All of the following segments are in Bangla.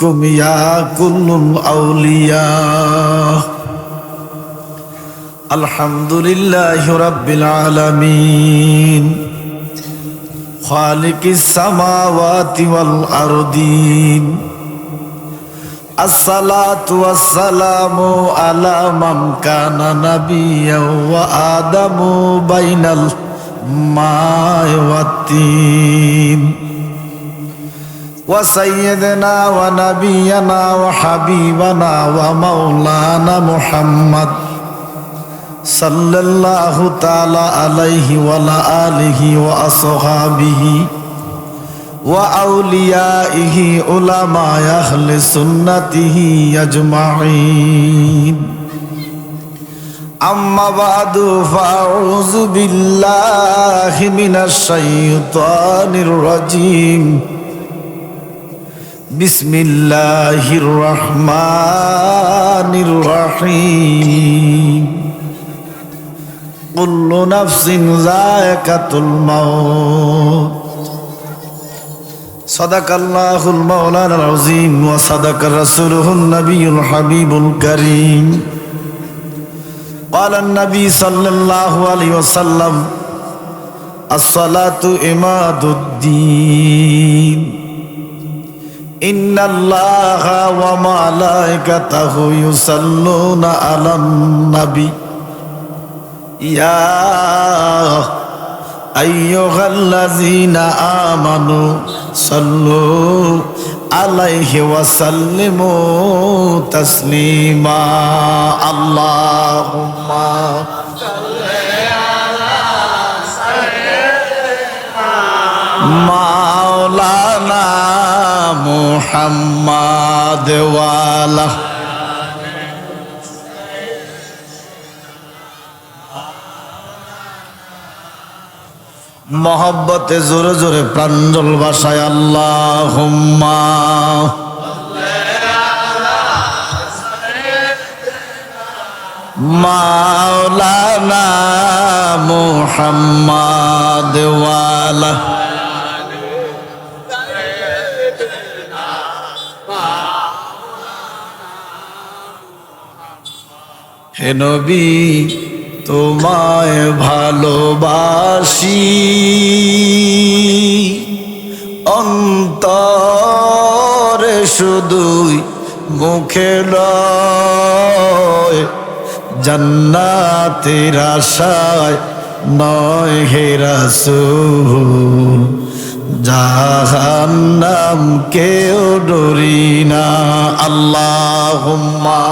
بكم يا كل الأولياء. الحمد لله رب العالمين خالق السماوات والأرضين. الصلاة والسلام على من كان نبيا وآدم بين الماء والطين، وسيدنا ونبينا وحبيبنا ومولانا محمد صلى الله تعالى عليه وعلى آله وأصحابه وأوليائه علماء أهل سنته أجمعين. أما بعد فأعوذ بالله من الشيطان الرجيم. بسم الله الرحمن الرحيم. كل نفس ذائقة الموت. صدق الله المولانا العظيم وصدق رسوله النبي الحبيب الكريم. قال النبي صلى الله عليه وسلم: الصلاة عماد الدين. إن الله وملائكته يصلون على النبي يا أيها الذين آمنوا صلوا عليه وسلموا تسليما. اللهم صل على سيدنا مولانا محمد وعلى मोहब्बते जोरे जोरे प्रांजल भाषाय अल्लाहुम्मा मौलाना मुहम्मद वाला हे नबी তোমায় ভালোবাসি অন্তরে শুধুই মুখে নয়, জান্নাতের আশায় নয় হে রাসূল, জাহান্নাম কেউ ডরি না। আল্লাহুম্মা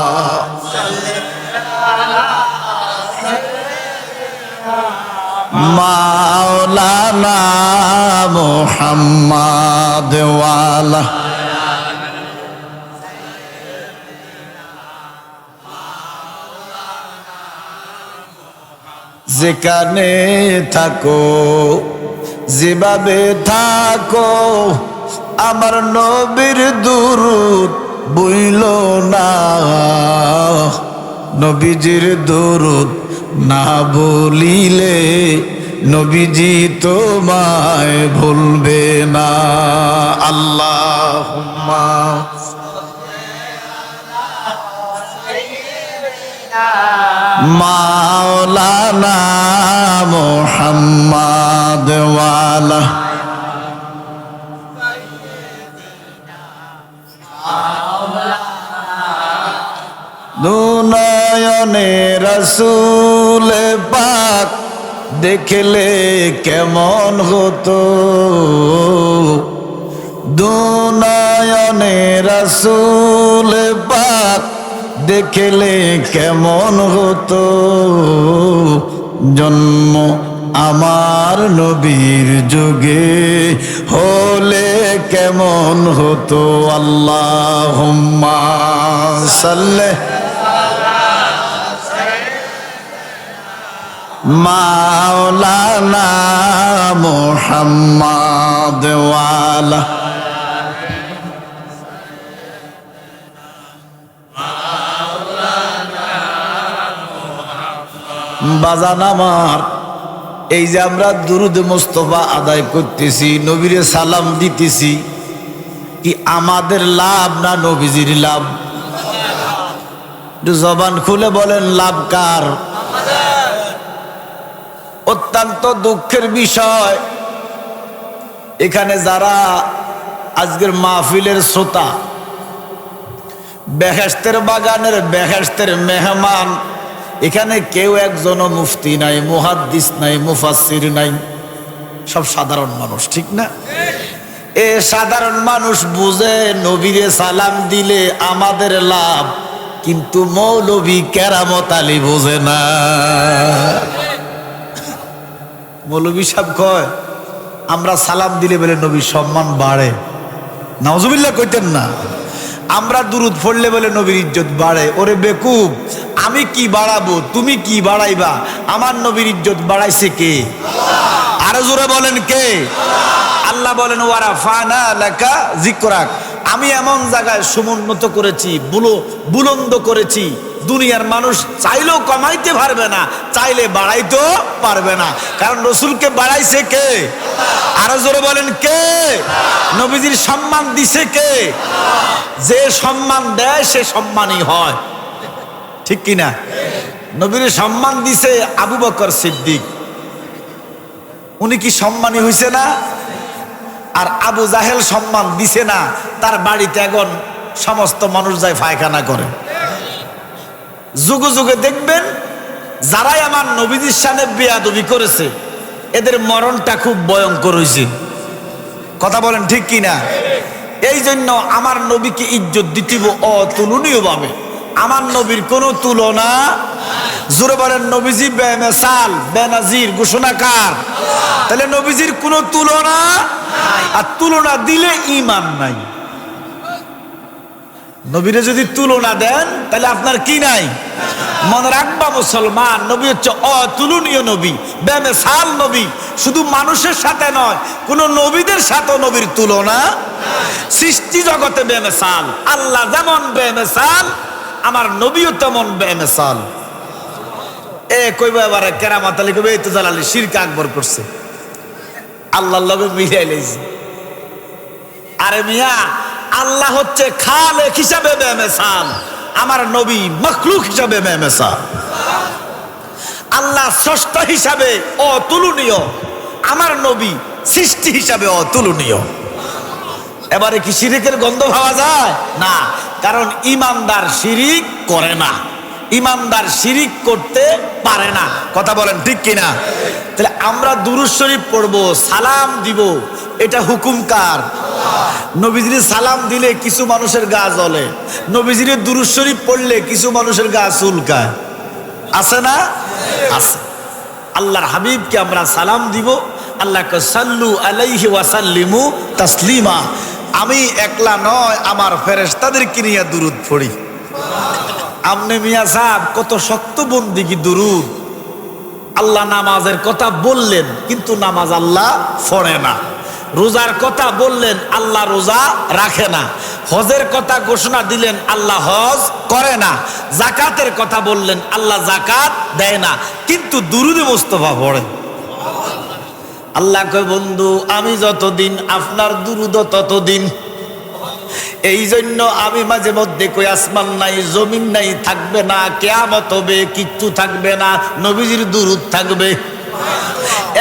মাওলানা মুহাম্মদ ওয়ালা যেখানে থাকো যেভাবে থাকো আমার নবীর দুরূদ ভুইলো না, নবীজির দুরূদ না বলিলে নবীজি তোমায় ভুলবে না। আল্লাহুম্মা মাওলানা মুহাম্মদ ওয়ালা দুনয়নে রাসূল পাক দেখলে কেমন হতো, দুনয়নে রাসূল পাক দেখলে কেমন হতো, জন্ম আমার নবীর যুগে হলে কেমন হতো। আল্লাহুম্মা সাল্লি মাওলানা মুহাম্মদ ওয়ালা বাজান আমার, এই যে আমরা দুরুদ মুস্তাফা আদায় করতেছি, নবীরে সালাম দিতেছি, কি আমাদের লাভ না নবীজির লাভ? একটু জবান খুলে বলেন লাভ কার? অত্যন্ত দুঃখের বিষয়, এখানে যারা আজকের মাহফিলের শ্রোতা, বেহেশতের বাগানের বেহেশতের মেহমান, এখানে কেউ একজনও মুফতি নাই, মুহাদ্দিস নাই, মুফাসসির নাই, সব সাধারণ মানুষ, ঠিক না? এ সাধারণ মানুষ বুঝে নবীরে সালাম দিলে আমাদের লাভ, কিন্তু মৌলভী কেরামত আলী বোঝে না। মৌলভী সাহেব কয় আমরা সালাম দিলে বলে নবীর সম্মান বাড়ে, নাউজুবিল্লাহ কইতেন না। আমরা দুরুদ পড়লে বলে নবীর ইজ্জত বাড়ে। ওরে বেকুব, আমি কি বাড়াবো, তুমি কি বাড়াইবা? আমার নবীর ইজ্জত বাড়াইছে কে? আরো জোরে বলেন কে? আল্লাহ বলেন ওয়ারাফানা লাকা যিকরাক, আমি এমন জায়গায় সমুন্নত করেছি, বুলন্দ করেছি, দুনিয়ার মানুষ চাইলেও কমাইতে পারবে না, চাইলে বাড়াইতেও পারবে না, কারণ রসুলকে বাড়াইছে কে? আরো জোরে বলেন কে? নবীজির সম্মান দিছে কে? যে সম্মান দেয় সে সম্মানই হয়, ঠিক কিনা? নবীর সম্মান দিছে আবু বকর সিদ্দিক, উনি কি সম্মানী হইছে না? আর আবু জাহেল সম্মান দিছে না, তার বাড়িতে এখন সমস্ত মানুষ যায় পায়খানা করে। যুগে যুগে দেখবেন যারাই আমার নবীজির সামনে বেয়াদবি করেছে এদের মরণটা খুব ভয়ঙ্কর হয়েছে, কথা বলেন ঠিক কিনা? এই জন্য আমার নবীকে ইজ্জত দিতেব অতুলনীয় ভাবে, আমার নবীর কোনো তুলনা। জোরে বলেন নবীজি বেমিসাল বেনাজির ঘোষণাকার, তাহলে নবীজির কোনো তুলনা, আর তুলনা দিলে ঈমান নাই। নবীরে যদি তুলনা দেন তাহলে আপনার কি নাই? মনে রাখবা মুসলমান, নবী হচ্ছে অতুলনীয় নবী, বেমিসাল নবী। শুধু মানুষের সাথে নয়, কোন নবীদের সাথে নবীর তুলনা। সৃষ্টি জগতে বেমিসাল, আল্লাহ যেমন বেমিসাল আমার নবীও তেমন বেমিসাল। এ কইবা এবারে কেরামত আলী কইবে এই তো জালালি শিরক আকবর করছে, আল্লাহর লগে মিলাই লাইছে। আরে মিয়া, আল্লাহ হচ্ছে খালেক হিসাবে বেমিসাল, আমার নবী মখলুক হিসাবে বেমিসাল। আল্লাহ স্রষ্টা হিসাবে অতুলনীয়, আমার নবী সৃষ্টি হিসাবে অতুলনীয়। এবারে কি শিরিকের গন্ধ পাওয়া যায়? না, কারণ ইমানদার শিরিক করে না, ইমানদার শিরিক করতে পারে না, কথা বলেন ঠিক কিনা? তাহলে আমরা দুরূদ শরীফ পড়বো, সালাম দিব, এটা হুকুম কার? নবীজির সালাম দিলে কিছু মানুষের গা জ্বলে, নবীজির দুরূদ শরীফ পড়লে কিছু মানুষের গা চুলকায়, আছে না? আছে। আল্লাহর হাবিবকে আমরা সালাম দিব, আল্লাহকে সাল্লু আলাইহি ওয়া সাল্লিমু তাসলিমা। আমি একলা নয়, আমার ফেরেশতাদেরকে নিয়ে দুরূদ পড়ি। আমনে মিয়া সাহেব কত শক্ত বন্দিগি দুরূদ। আল্লাহ নামাজের কথা বললেন কিন্তু নামাজ আল্লাহ পড়ে না, রোজার কথা বললেন আল্লাহ রোজা রাখে না, হজের কথা ঘোষণা দিলেন আল্লাহ হজ করে না, জাকাতের কথা বললেন আল্লাহ জাকাত দেয় না, কিন্তু দুরূদে মুস্তাফা পড়েন। আল্লাহ কয় বন্ধু আমি যতদিন আপনার দুরূদ ততদিন। এই জন্য আমি মাঝে মধ্যে কই আসমান নাই জমিন নাই থাকবে না, কিয়ামত হবে কিচ্ছু থাকবে না, নবীজির দুরূদ থাকবে।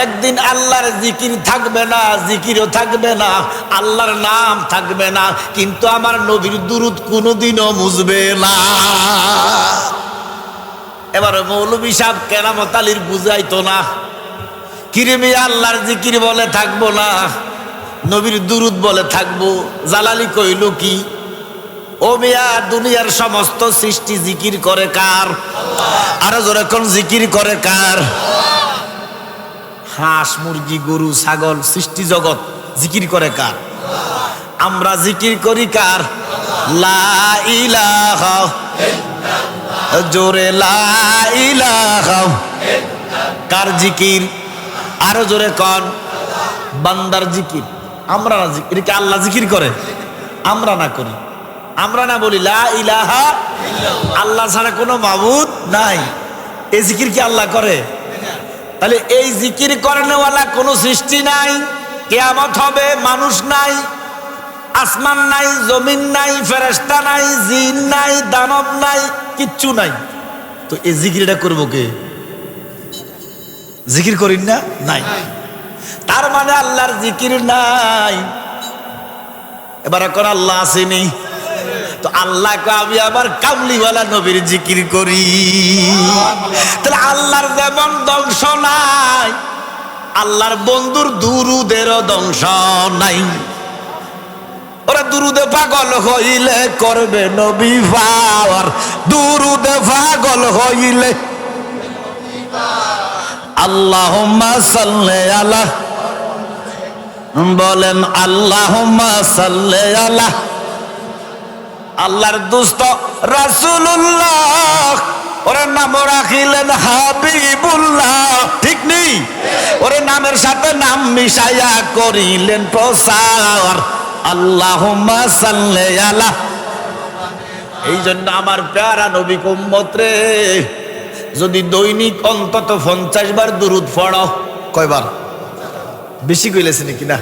একদিন আল্লাহর জিকির থাকবে না, জিকিরও থাকবে না, আল্লাহর নাম থাকবে না, কিন্তু আমার নবীর দুরূদ কোনোদিনও মুছবে না। এবার মৌলভী সাহেব কেরামত আলীর বুঝাইতো না, কিরে মিয়া আল্লাহর জিকির বলে থাকবো না, নবীর দুরূদ বলে থাকবো। জালালি কইল কি, ও মিয়া দুনিয়ার সমস্ত সৃষ্টি জিকির করে কার? আরো জোরে কোন জিকির করে কার? হাঁস মুরগি গরু ছাগল সৃষ্টি জগৎ জিকির করে কার? আমরা জিকির করি কার? লা ইলাহা ইল্লাল্লাহ, জোরে লা ইলাহা ইল্লাল্লাহ। কার জিকির? আরো জোরে কোন? বান্দার জিকির। আমরা না জিকির, এটা আল্লাহ জিকির করে, আমরা না করি। আমরা না বলি লা ইলাহা ইল্লাল্লাহ, আল্লাহ ছাড়া কোনো মাবুদ নাই, এই জিকির কি আল্লাহ করে? তাহলে এই জিকির করেনওয়ালা কোনো সৃষ্টি নাই, কিয়ামত হবে মানুষ নাই, আসমান নাই, জমিন নাই, ফেরেশতা নাই, জিন নাই, দানব নাই, কিচ্ছু নাই। তো এই জিকিরটা করবো কে? জিকির করিন না? নাই। তার মানে আল্লাহর জিকির নাই। এবার এখন আল্লাহ আসেনি, তো আল্লাহকে আমি আবার কামলিওয়ালা নবীর জিকির করি। তাহলে আল্লাহর যেমন ধ্বংস নাই, আল্লাহর বন্ধুর দুরুদেরও ধ্বংস নাই। ওরা দুরুদে পাগল হইলে করবে নবী পাওয়ার, দুরুদে পাগল হইলে। আল্লাহুম্মা সাল্লি আলা, বলেন আল্লাহুম্মা সাল্লি আলা। আল্লাহর দোস্ত রাসূলুল্লাহ, ওরে নাম রাখিলেন হাবিবুল্লাহ, ঠিক নেই? ওরে নামের সাথে নাম মিশাইয়া করিলেন প্রসার, আল্লাহুম্মা সাল্লি আলা। এই জন্য আমার প্যারা নবী উম্মত রে, যদি দৈনিক অন্তত 50 বার দুরূদ পড়ো। কয়বার? বেশি কইলেছে নাকি না?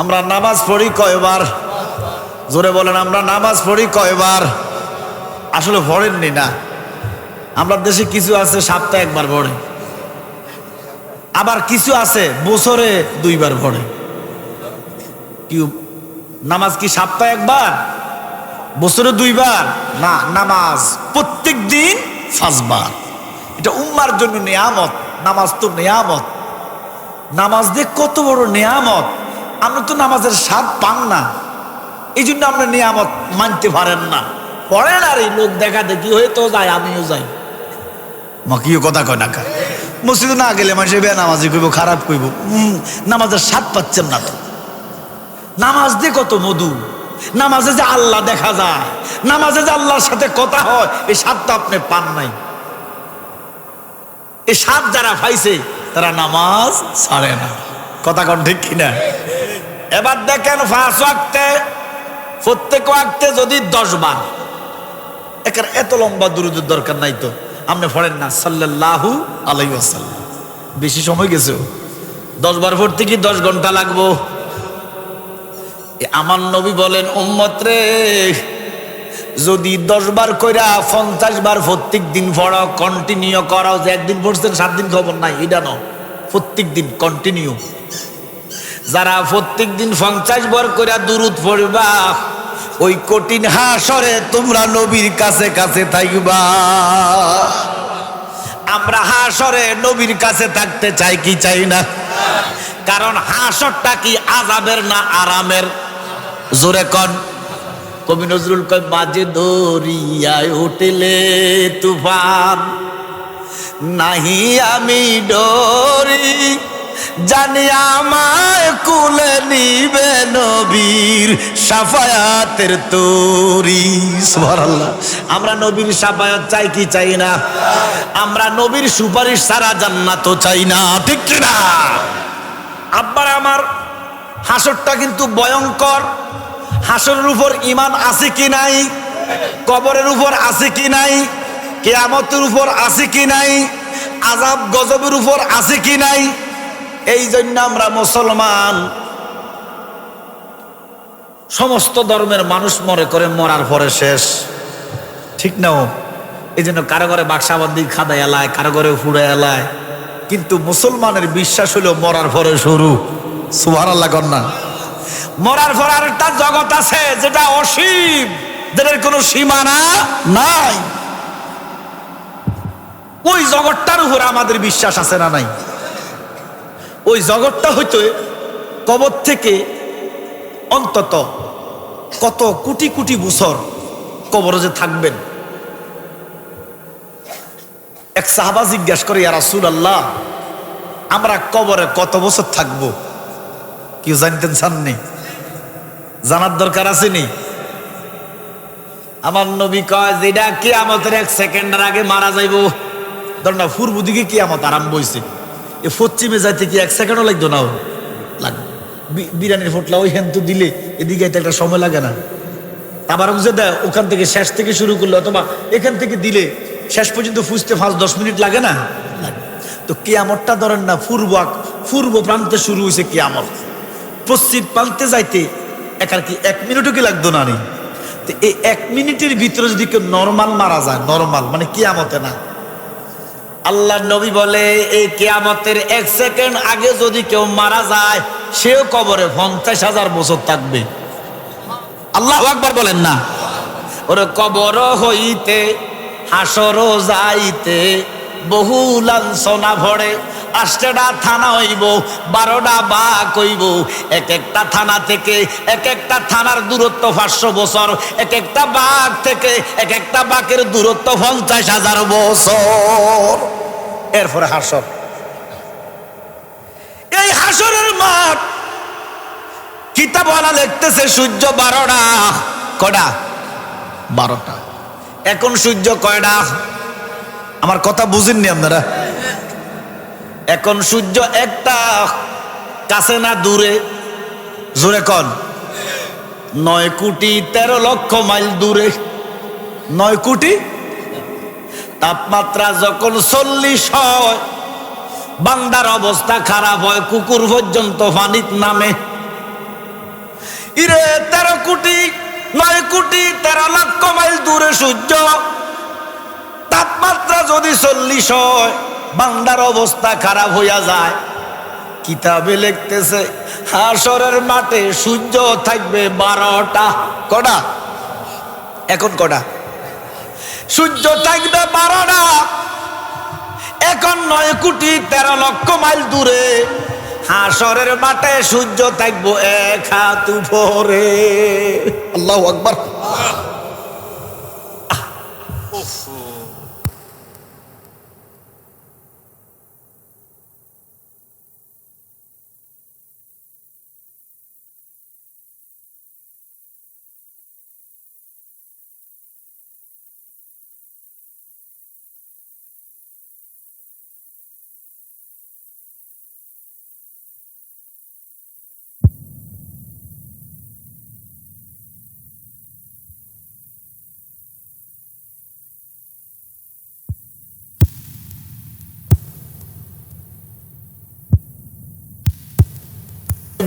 আমরা নামাজ পড়ি কয়বার? জোরে বলেন, আমরা নামাজ পড়ি কয়বার? আসলে পড়েননি না। আমরা দেশে কিছু আছে সপ্তাহে একবার পড়ে, আবার কিছু আছে বছরে 2 বার পড়ে। কি নামাজ কি সপ্তাহে একবার, বছরে 2 বার? না, নামাজ প্রত্যেক দিন 5 বার। এটা উম্মার জন্য নিয়ামত। নামাজ তো নিয়ামত। নামাজ দিয়ে কত বড় নিয়ামত, আমরা তো নামাজের স্বাদ পান না। এই জন্য আপনি নিয়ামত মানতে পারেন না। পড়েন আর এই লোক দেখা দেখি হয়ে তো যায়, আমিও যাই। মাকিও কথা কয় না, মসজিদে না গেলে মানুষের বেনামাজি কইব, খারাপ কইব। নামাজের স্বাদ পাচ্ছেন না তো। নামাজ দিয়ে কত মধু, নামাজে যে আল্লাহ দেখা যায়, নামাজে যে আল্লাহর সাথে কথা হয়, এই স্বাদটা আপনি পান নাই। এই স্বাদ যারা পাইছে তারা নামাজ ছাড়ে না। কথা কন ঠিক কিনা? এবার দেখেন 5 ওয়াক্তে, প্রত্যেক ওয়াক্তে যদি 10 বার, এত লম্বা দুরূদের দরকার নাই তো। আপনি পড়েন না সাল্লাল্লাহু আলাইহি ওয়াসাল্লাম, বেশি সময় গেছে। 10 বার পড়তে কি 10 ঘন্টা লাগবো? আমার নবী বলেন, উম্মত রে, যদি 10 বার কইরা 50 বার প্রত্যেক দিন পড়ো, কন্টিনিউ করো। যে একদিন পড়ছেন 7 দিন খবর নাই, এটা না, প্রত্যেক দিন কন্টিনিউ। যারা প্রত্যেক দিন 50 বার কইরা দুরূদ পড়বা, ওই কঠিন হাসরে তোমরা নবীর কাছে কাছে থাকবা। আমরা হাসরে নবীর কাছে থাকতে চাই কি চাই না? কারণ হাসরটা কি আযাবের না আরামের? জোরে কন। কবি নজরুল কয়, মাঝে দরিয়ায় উঠলে তুফান, নাহি আমি ডরি, জানি আমায় কুলে নিবে নবীর শাফায়াতের তরি। সুবহানাল্লাহ। আমরা নবীর শাফায়াত চাই কি চাই না? আমরা নবীর সুপারিশ ছাড়া জান্নাত চাই না, ঠিক কি না? আব্বার আমার, হাসরটা কিন্তু ভয়ঙ্কর। হাসরের উপর ঈমান আছে কি নাই? কবরের উপর আছে কি নাই? কিয়ামতের উপর আছে কি নাই? আযাব গজবের উপর আছে কি নাই? এই জন্য আমরা মুসলমান, সমস্ত ধর্মের মানুষ মনে করে মরার পরে শেষ, ঠিক না? এই জন্য কারো ঘরে বাক্সাবান্দি খাদায় এলায়, কারো ঘরে ফুড়ে এলায়। কিন্তু মুসলমানের বিশ্বাস হলো মরার পরে শুরু। সুবহানাল্লাহ কন্যা। মরার পর আরেকটা জগৎ আছে যেটা অসীম, যেটার কোনো সীমানা নাই। ওই জগৎটার উপর আমাদের বিশ্বাস আছে না নাই? ওই জগৎটা হইতে কবর থেকে অন্তত কত কোটি কোটি বছর কবরে যে থাকবেন। এক সাহাবা জিজ্ঞাসা করে, ইয়া রাসূলুল্লাহ, আমরা কবরে কত বছর থাকবো? কেউ জানতেন চাননি? জানার দরকার আসেনি? আমার নবী কয়, যেটা কিয়ামতের 1 সেকেন্ডের আগে মারা যাইব। ধর না, পূর্ব দিকে কিয়ামত আরম্ভ হয়েছে, এ পশ্চিমে যাইতে কি 1 সেকেন্ডও লাগতো না? লাগবে। বিরিয়ানির ফোটলা ওই হেন্তু দিলে এদিকে একটা সময় লাগে না? আবার বুঝে দেয়, ওখান থেকে শেষ থেকে শুরু করলে, অথবা এখান থেকে দিলে শেষ পর্যন্ত ফুসতে 5-10 মিনিট লাগে না? লাগে। তো কিয়ামতটা ধরেন না, পূর্ব প্রান্তে শুরু হয়েছে কিয়ামত, পশ্চিম প্রান্তে যাইতে একার কি 1 মিনিটও কি লাগতো না নি? তো এই 1 মিনিটের ভিতরে যদি কেউ নরমাল মারা যায়, নরমাল মানে কিয়ামতে না, আল্লাহ নবী বলে এই কিয়ামতের 1 সেকেন্ড আগে যদি কেউ মারা যায় সেও কবরে 50,000 বছর থাকবে। আল্লাহু আকবার বলেন না। ওরে কবর হইতে হাসর যাইতে বহু লাঞ্ছনা ভরে, 8টা থানা হইব, 12টা বাঘ হইব, এক একটা থানা থেকে এক একটা থানার দূরত্ব 500 বছর, এক একটা বাঘ থেকে এক একটা বাঘের দূরত্ব 50,000 বছর। এরপরে হাসর। এই হাসরের মাঠ কিতাবওয়ালা লিখতেছে সূর্য 12টা। কয়টা? 12টা। এখন সূর্য কয়টা? আমার কথা বুঝেননি আপনারা? এখন সূর্য একটা, কাছে না দূরে? জোরে কন। 9,13,00,000 মাইল দূরে। 9 কোটি। তাপমাত্রা যখন 40 হয় বান্দার অবস্থা খারাপ হয়, কুকুর পর্যন্ত পানিত নামে। ইরে 9,13,00,000 মাইল দূরে সূর্য, তাপমাত্রা যদি 40 হয় বান্দার অবস্থা খারাপ হইয়া যায়। কিতাবে লিখতেছে হাসরের মাঠে সূর্য থাকবে 12টা। কটা? এখন কটা? সূর্য থাকবে 12টা। এখন 9,13,00,000 মাইল দূরে হাসরের মাঠে সূর্য থাকবো 1 হাত উপরে। আল্লাহু আকবার।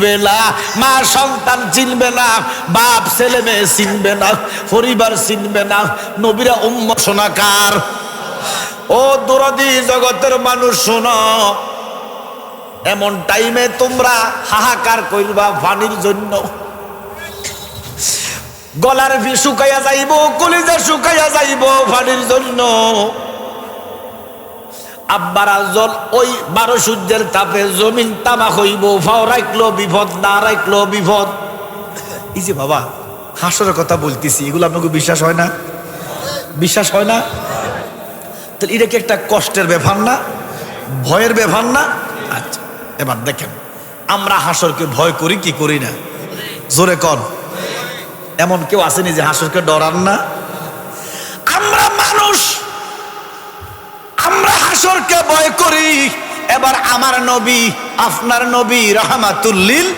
বেলা মা সন্তান চিনবে না, বাপ ছেলে মেয়ে চিনবে না, পরিবার চিনবে না। নবীরা উম্মত শোনাকার। ও দরদি জগতের মানুষ শোনো, এমন টাইমে তোমরা হাহাকার করবা পানির জন্য। গলার ভি শুকাইয়া যাইব, কলিজা শুকাইয়া যাইব পানির জন্য। আব্বারা জল ওই 12 সূর্যের তাপে জমিন তামা হইব, ফাও রাখলো বিপদ, না রাখলো বিপদ। এই যে বাবা হাসরের কথা বলতেছি, এগুলো আপনাকে বিশ্বাস হয় না? বিশ্বাস হয় না? তাহলে এটা কি একটা কষ্টের ব্যাপার না? ভয়ের ব্যাপার না? আচ্ছা এবার দেখেন, আমরা হাসরকে ভয় করি কি করি না? জোরে কর। এমন কেউ আসেনি যে হাসরকে ডরান না? আমরা মানুষ, আমরা হাসরকে ভয় করি। এবার আমার নবী, আপনার নবী রাহমাতুল লিল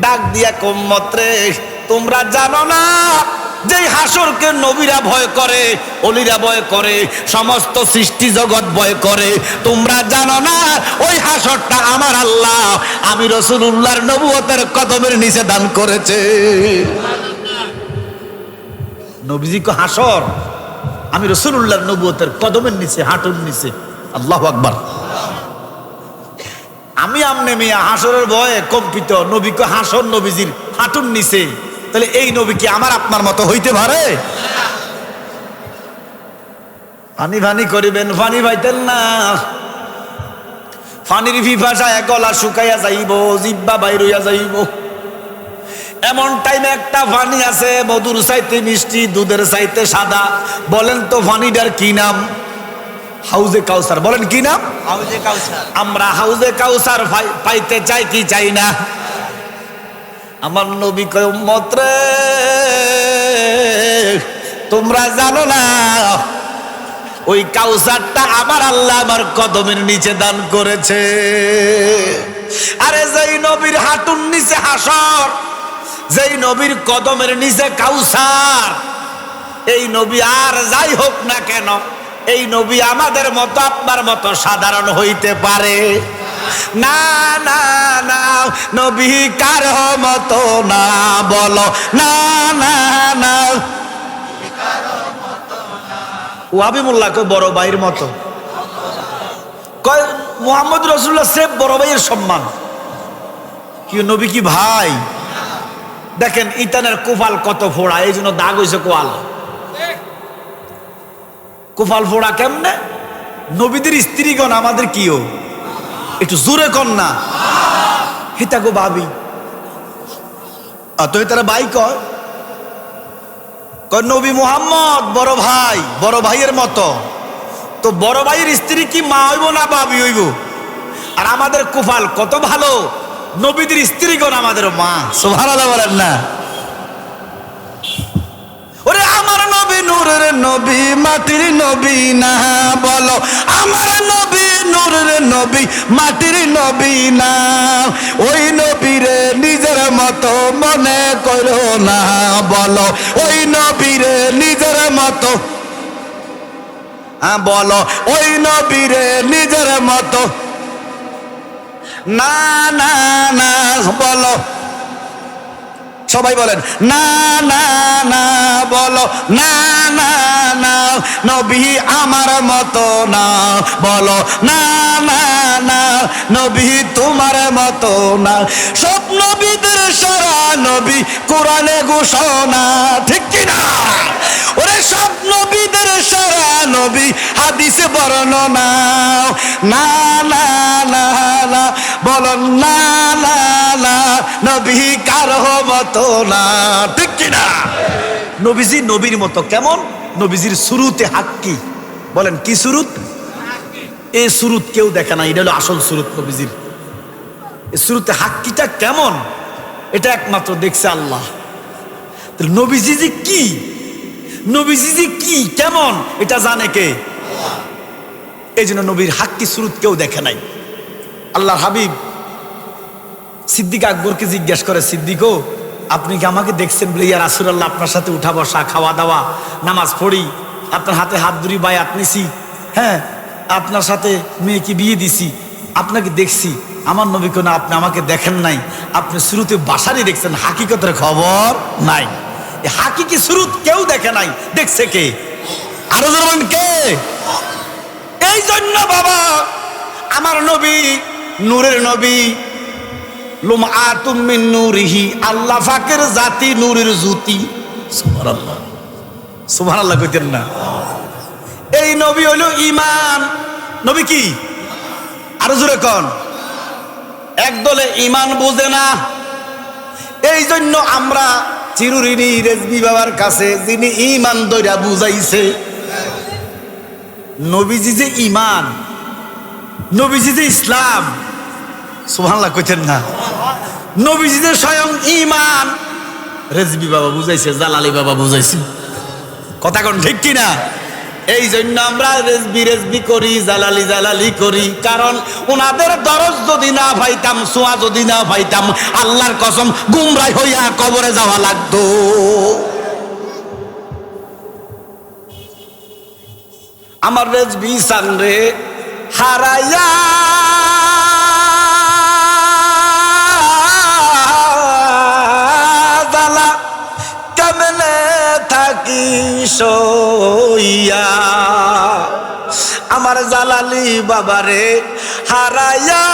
ডাক দিয়া উম্মত রে, তোমরা জানো না যে হাসরকে নবীরা ভয় করে, ওলিরা ভয় করে, সমস্ত সৃষ্টি জগৎ ভয় করে। তোমরা জানো না ওই হাসরটা আমার আল্লাহ আমি রাসূলুল্লাহর নবুয়তের কদমের নিচে দান করেছে। নবীজি কো হাসর আমি রাসূলুল্লাহর নবুয়তের কদমের নিচে, হাঁটুর নিচে। আল্লাহু আকবার। আমি আমনে মিয়া হাসরের ভয়ে কম্পিত, নবী কো হাসর নবীজির হাঁটুর নিচে। তাহলে এই নবী কি আমার আপনার মতো হইতে পারে? পানি ভানি করিবেন, পানি পাইতেন না। পানির পিপাসায় গলা শুকাইয়া যাইব, জিহ্বা বাইর হইয়া যাইব। এমন টাইমে একটা পানি আছে মধুর চাইতে মিষ্টি, দুধের চাইতে সাদা। বলেন তো পানিটার কি নাম? হাউজে কাউসার। বলেন কি নাম? হাউজে কাউসার। আমরা হাউজে কাউসার পাইতে চাই কি চাই না? আমার নবী কয় উম্মত রে, তোমরা জানো না ওই কাউসারটা আমার আল্লাহ আমার কদমের নিচে দান করেছে। আরে যেই নবীর হাঁটুর নিচে হাসর, যেই নবীর কদমের নিচে কাউসার, এই নবী আর যাই হোক না কেন, এই নবী আমাদের মতো আপনার মতো সাধারণ হইতে পারে? না না না নবী কারো মতো না বলো না না না ওয়াবি মোল্লা কয় বড় ভাইয়ের মতো কয় মুহাম্মদ রাসূলুল্লাহ সে বড় ভাইয়ের সম্মান কি নবী কি ভাই দেখেন ইতানের কুফাল কত ফোড়া এই জন্য দাগ হয়েছে কোয়াল কুফাল ফোড়া কেমনে নবীদের স্ত্রীগণ আমাদের কিও একটু জোরে কর না হিতা গো ভাবি তো তারা ভাই কয় নবী মুহাম্মদ বড় ভাইয়ের মতো তো বড় ভাইয়ের স্ত্রী কি মা হইব না ভাবি হইব আর আমাদের কুফাল কত ভালো নবীদের স্ত্রীগণ আমাদের মা সুবহানাল্লাহ বলেন না ওরে আমার নবী নূরের নবী মাটির নবী না বলো আমার নবী নূরের নবী মাটির নবী না ওই নবীরে নিজের মতো মনে করো না বলো ওই নবীরে নিজের মতো বলো ওই নবীরে নিজের মতো না না না বলো সবাই বলেন না না না বলো না না না নবী আমার মতো না বলো না না না নবী তোমার মতো না সব নবীদের সেরা নবী কোরআনে ঘোষণা ঠিক কি না ওরে সব নবীদের সেরা নবী হাদিসে বর্ণনা না না না না বলো না না না নবী কারো মতো না ঠিক কি না নবীজি নবীর মতো কেমন নবীজির শুরুতে হাক্কি বলেন কি সুরুত এই সুরুত কেউ দেখে না এটা হলো আসল সুরুত নবীজির এই শুরুতে হাক্কিটা কেমন এটা একমাত্র দেখছে আল্লাহ নবীজি যে কি নবীজি যে কি কেমন এটা জানে কে এই জন্য নবীর হাক্কি সুরুত কেউ দেখে নাই আল্লাহর হাবিব সিদ্দিক আকবরকে জিজ্ঞেস করে সিদ্দিকও আপনি কি আমাকে দেখছেন বলে ইয়া রাসূলুল্লাহ আপনার সাথে উঠা বসা খাওয়া দাওয়া নামাজ পড়ি আপনার হাতে হাত ধরি বায়াত নিছি হ্যাঁ আপনার সাথে মেয়েকে বিয়ে দিছি আপনাকে দেখছি আমার নবী কোন আপনি আমাকে দেখেন নাই আপনি শুরুতে বাসারই দেখছেন হাকিকতের খবর নাই এই হাকিকি শুরুত কেউ দেখে নাই দেখছে কে আরো জানেন কে এই জন্য বাবা আমার নবী নূরের নবী লুমআতুম মিন নূরিহি আল্লাহ পাকের জাতি নূরের জ্যোতি সুবহানাল্লাহ সুবহানাল্লাহ কইতেন না এই নবী হলো ঈমান নবী কি আরো জোরে কোন একদলে ঈমান বোঝে না এই জন্য আমরা চিরুরিনি রেজবি বাবার কাছে যিনি ঈমান দইরা বুঝাইছে নবীজি যে ঈমান নবীজি যে ইসলাম সুবহানাল্লাহ কইতেন না নবীজি যে স্বয়ং ঈমান রেজবি বাবা বুঝাইছে জালালি বাবা বুঝাইছে কথা কোন ঠিক কি না এই জন্য আমরা রেজবি করি জালালি জালালি করি কারণ ওনাদের দরজ যদি না পাইতাম সোয়া যদি না পাইতাম আল্লাহর কসম গুমরাহ হইয়া কবরে যাওয়া লাগতো আমার রেজবি সান রে হারাইয়া জালা কেমনে থাকি সইয়া আমার জালালি বাবারে হারাইয়া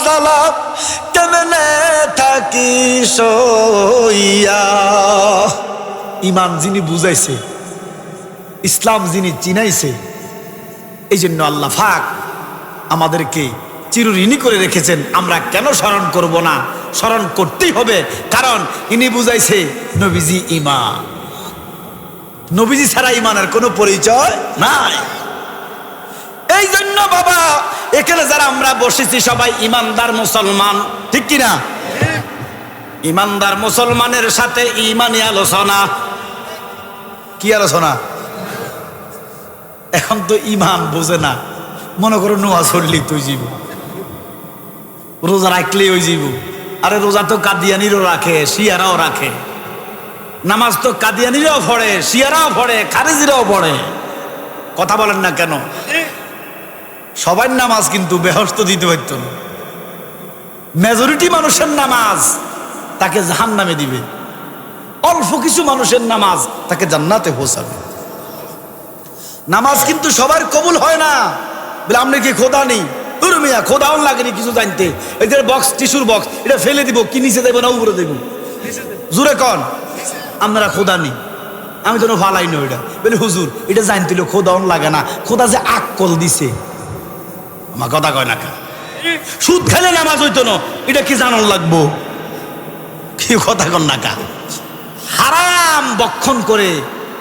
জালা কেমনে থাকি সইয়া ঈমান যিনি বুঝাইছে ইসলাম যিনি চিনাইছে এই জন্য আল্লাহ পাক আমাদেরকে চিরঋণী করে রেখেছেন আমরা কেন স্মরণ করব না স্মরণ করতেই হবে কারণ ইনি বুঝাইছে নবীজি ঈমান নবীজি ছাড়া ঈমানের কোনো পরিচয় নাই এই জন্য বাবা এখানে যারা আমরা বসেছি সবাই ঈমানদার মুসলমান ঠিক কি না ঈমানদার মুসলমানের সাথে ঈমানি আলোচনা কি আলোচনা এখন তো ঈমান বোঝে না মনে করো নোয়া চললি তুই জীব রোজা রাখলেই ওই জীব আরে রোজা তো কাদিয়ানিরও রাখে শিয়ারাও রাখে নামাজ তো কাদিয়ানিরাও পড়ে শিয়ারাও পড়ে খারেজিরাও পড়ে কথা বলেন না কেন? সবার নামাজ কিন্তু বেহস্ত দিতে পারত না। মেজরিটি মানুষের নামাজ তাকে জাহান্নামে দিবে, অল্প কিছু মানুষের নামাজ তাকে জান্নাতে পৌঁছাবে। নামাজ কিন্তু সবার কবুল হয় না। বলে আপনি কি খোদা নেই? তোর মিয়া খোদাও লাগেনি কিছু জানতে। এদের বক্স, টিস্যুর বক্স, এটা ফেলে দিব, কি নিচে দেবো না উপরে দেবো? জুরে কন আপনারা খোদা নেই। আমি তো ভালাই নই এটা। বলে হুজুর এটা জানতিল খোদাও লাগে না, খোদা যে আকল দিছে। আমার কথা কয় না কেন? সুদ খেলে নামাজ হইতো না, এটা কি জানান লাগবো? কি কথা কন না কা? হারাম বক্ষণ করে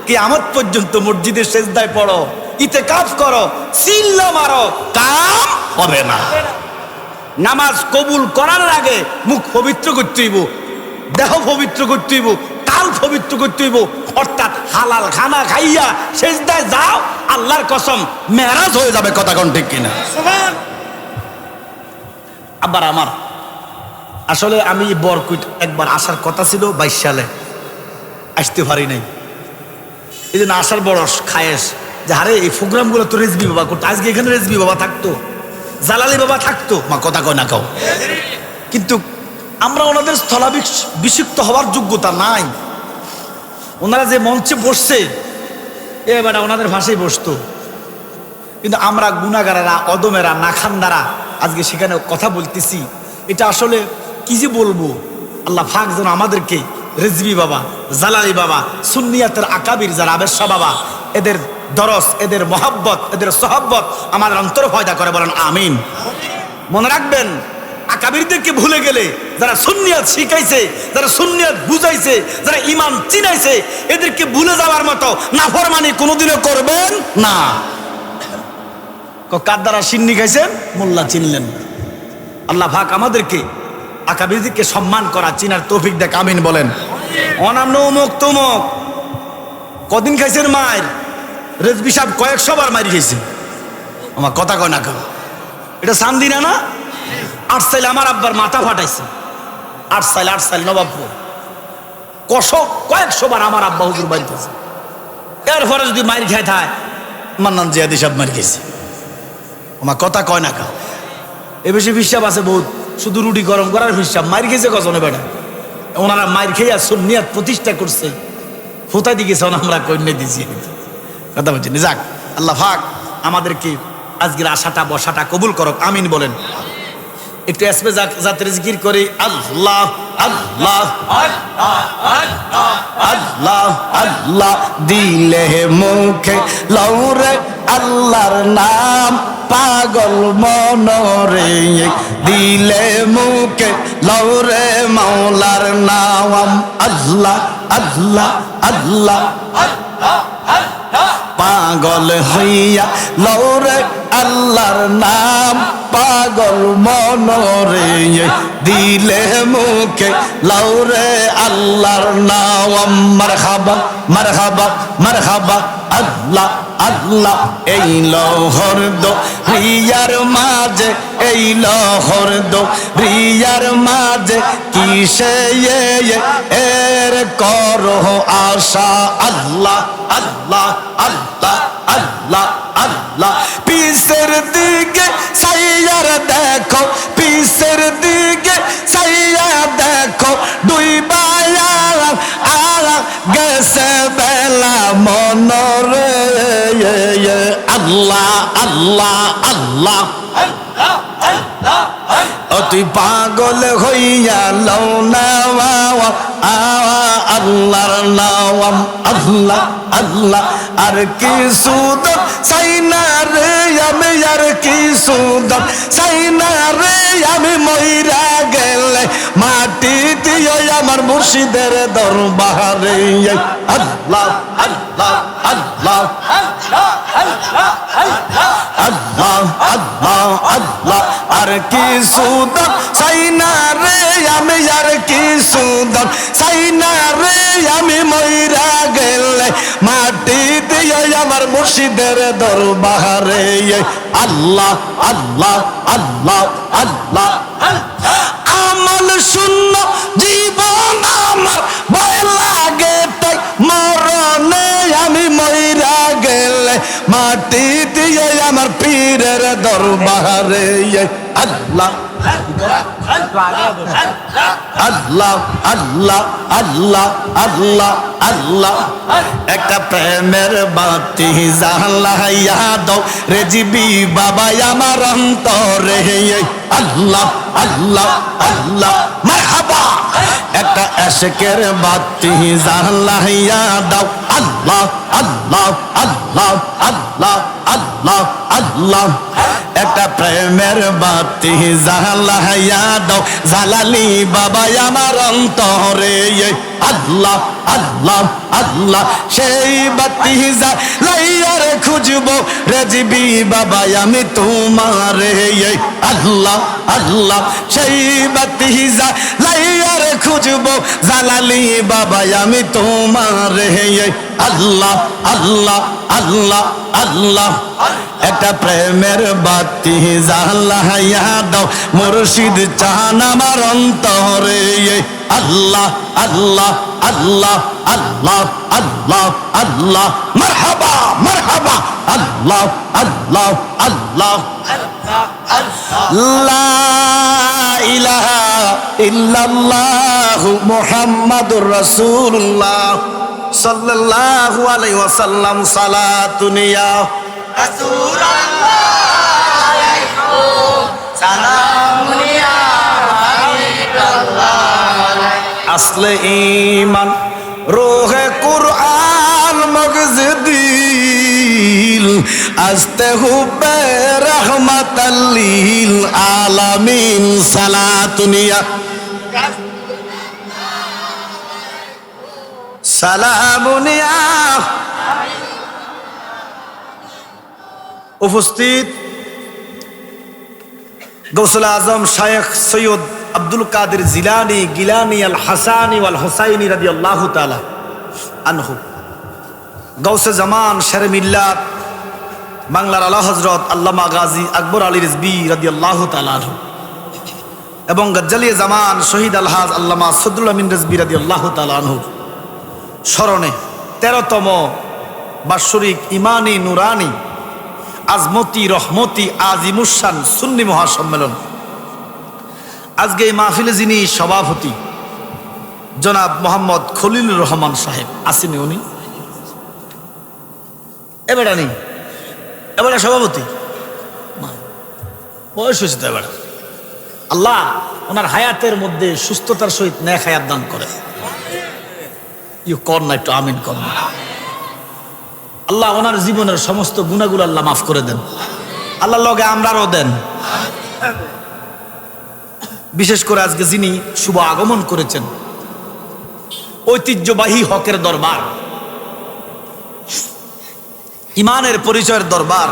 কিয়ামত পর্যন্ত মসজিদের সেজদায় পড়ো, ইতিকাফ করো, চিল্লা মারো, কাম হবে না। নামাজ কবুল করার আগে মুখ পবিত্র করতে হইব, দেহ পবিত্র করতে হইব, কাল পবিত্র করতে হইব। অর্থাৎ হালাল খানা খাইয়া সেজদায় যাও, আল্লাহর কসম মেরাজ হয়ে যাবে। কথা কোন ঠিক কিনা? আবার আমার আসলে আমি বরকুট একবার আসার কথা ছিল 22 সালে, আসতে পারি নাই। এই জন্য আসার বড় খায়েশ যে আরে এই প্রোগ্রামগুলো তো রেজবি বাবা করতো, আজকে এখানে রেজবি বাবা থাকতো, জালালি বাবা থাকতো। মা কথা কয় না কাও? কিন্তু আমরা ওনাদের স্থলাভিষিক্ত হওয়ার যোগ্যতা নাই। ওনারা যে মঞ্চে বসছে এবার ওনাদের ভাষায় বসতো, কিন্তু আমরা গুনাহগারেরা, অদমেরা, নাখান্দারা আজকে সেখানে কথা বলতেছি। এটা আসলে কি যে বলবো। আল্লাহ পাক যেন আমাদেরকে রেজবি বাবা, জালালি বাবা, সুন্নিয়াতের আকাবির যারা আবেশা বাবা, এদের দরস, এদের মহাব্বত, এদের সহাব্বত আমাদের অন্তর পয়দা করে, বলেন আমিন। মনে রাখবেন, আকাবিরদেরকে ভুলে গেলে, যারা সুন্নিয়াত শিখাইছে, যারা সুন্নিয়াত বুঝাইছে, যারা ঈমান চিনাইছে, এদেরকে ভুলে যাওয়ার মতো নাফরমানি কোনোদিনও করবেন না। কার দ্বারা সিন্নি খাইছেন? মোল্লা চিনলেন। আল্লাহ পাক আমাদেরকে আকাবিরদেরকে সম্মান করা, চিনার তৌফিক দেখ, আমিন বলেন। অনান্য অমুক তমুক কদিন খাইছেন মায়ের? রেজবি সাহেব কয়েকশো বার মারি খাইছে। আমার কথা কয় না কেন? এটা সান্দিনা না? 8 সাইল আমার আব্বার মাথা ফাটাইছে। 8 সাইল নবাবপুর কয়েকশো বার আমার আব্বা হুজুর বাড়িতেছে। এরপরে যদি মাইর খাই থাকে, মান্নান জিয়াদি সাহেব মারি খাইছে। আমার কথা কয় না কেন? এ বেশি হিসাব আছে বহুত, শুধু রুটি গরম করার হিসাব। মাইর খেয়েছে কজনে বেটা? ওনারা মাইর খেয়ে সুন্নিয়াত প্রতিষ্ঠা করছে। ফুতা দিয়ে গেছে, আমরা কন্যা দিয়েছি। কথা বলছি যাক, আল্লাহ পাক আমাদেরকে আজকের আশাটা বসাটা কবুল করক, আমিন বলেন। একটু এসমে জাতের জিকির করি। আল্লাহ আল্লাহ আল্লাহ আল্লাহ দিলে মুখে লৌরে আল্লাহর নাম, পাগল মনরে দিলে মুখে লৌরে মাওলার নাম। আল্লাহ আল্লাহ আল্লাহ পাগল হইয়া লৌরে আল্লাহর নাম, পাগল মনরে দিলে মুখে লৌরে আল্লাহর নাম। মারহাবা মারহাবা মারহাবা আল্লাহ আল্লাহ। এই লহর দো রিয়ার মাঝে, এই লহর দো রিয়ার মাঝে কিসে এর করো আশা। আল্লাহ আল্লাহ আল্লাহ আল্লাহ আল্লাহ। পিসের দিকে সাইয়ার দেখো, পিসের দিকে সাইয়া দেখো, ডুইবায়া গেছে বেলা মনরে। আল্লাহ আল্লাহ আল্লাহ অতি পাগল হইয়া লও না আল্লাহর নাম। আল্লাহ আল্লাহ আর কি সুন্দর সাইনা রে আমি, আর কি সুন্দর সাইনা রে আমি, মইরা গেলে মাটি দিয়ে আমার মুর্শিদের দরবারে। আল্লাহ আল্লাহ আল্লাহ আল্লাহ আল্লাহ আল্লাহ আর কি সুন্দর সাইনা রে আমি, আর কি সুন্দর সাইনা রে আমি, মইরা গেলে মাটি দিয়ে আমার মুর্শিদের দরবারে। আল্লাহ আল্লাহ আল্লাহ আল্লাহ আমল শূন্য জীবন আমার, ভয় লাগে তাই মরণে আমি, মইরা গেলে মাটি পীরের দরবারে আল্লাহ আল্লাহ আল্লাহ আল্লাহ আল্লাহ আল্লাহ একটা প্রেমের বাতি জ্বালাইয়া দাও রেজিবি বাবা আমার অন্তরে আল্লাহ আল্লাহ আল্লাহ মারহাবা একটা আশিকের বাতি জ্বালাইয়া দাও আল্লাহ আল্লাহ আল্লাহ আল্লাহ আল্লাহ আল্লাহ একটা প্রেমের বাতি জ্বালাইয়া দাও জালালি বাবা আমার অন্তরে আল্লাহ আল্লাহ আল্লাহ সেই বাতি জ্বালাইয়ার খুঁজবো রেজিবি বাবা আমি তোমারে আল্লাহ আল্লাহ সেই বাতি জ্বালাইয়ার খুঁজবো জালালি বাবা আমি তোমারে আল্লাহ আল্লাহ আল্লাহ আল্লাহ একটা প্রেমের বাতি জ্বালাইয়া দাও মুর্শিদ চান আমার অন্তরে আল্লাহ আল্লাহ আল্লাহ আল্লাহ আল্লাহ আল্লাহ মারহাবা মারহাবা আল্লাহ আল্লাহ আল্লাহ লা ইলাহা ইল্লাল্লাহু মুহাম্মাদুর রাসূলুল্লাহ সাল্লাল্লাহু আলাইহি ওয়াসাল্লাম সালাতুন ইয়া রাসূলুল্লাহ আলাইকুম সালামুন ইয়া হাবিবাল্লাহ আসলে ঈমান রূহে কুরআন মগজ দিল আস্তে হুবে রহমাতাল লিল আলামিন সালাতুন ইয়া সালামুন ইয়া উপস্থিত গৌসুল আজম শায়েখ সৈয়দ আব্দুল কাদের জিলানী গিলানী আল হাসানি ওয়াল হুসাইনি রাদিয়াল্লাহু তাআলা আনহু গৌসে জামান শেরে মিল্লাত বাংলার আলা হযরত আল্লামা গাজী আকবর আলী রিজভী রাদিয়াল্লাহু তাআলা আনহু এবং গজ্জালিয়ে জামান শহীদ আলহাজ আল্লামা সদরুল আমিন রিজভী রাদিয়াল্লাহু তাআলা আনহু স্মরণে 13তম বাৎসরিক ইমানি নুরানি আজমতি রহমতি আজিমুসান সুন্নি মহাসম্মেলন আজকে এই মাহফিলে যিনি সভাপতি জনাব মোহাম্মদ খলিলুর রহমান সাহেব আসেনি উনি এবারে নেই এবারে সভাপতি বয়স হয়েছে তো এবার আল্লাহ ওনার হায়াতের মধ্যে সুস্থতার সহিত নেক হায়াত দান করে কর না একটু আমিন কর না আল্লাহ ওনার জীবনের সমস্ত গুনাহগুলো আল্লাহ মাফ করে দেন আল্লাহ লগে আমরারও দেন বিশেষ করে আজকে যিনি শুভ আগমন করেছেন ঐতিহ্যবাহী হকের দরবার ইমানের পরিচয়ের দরবার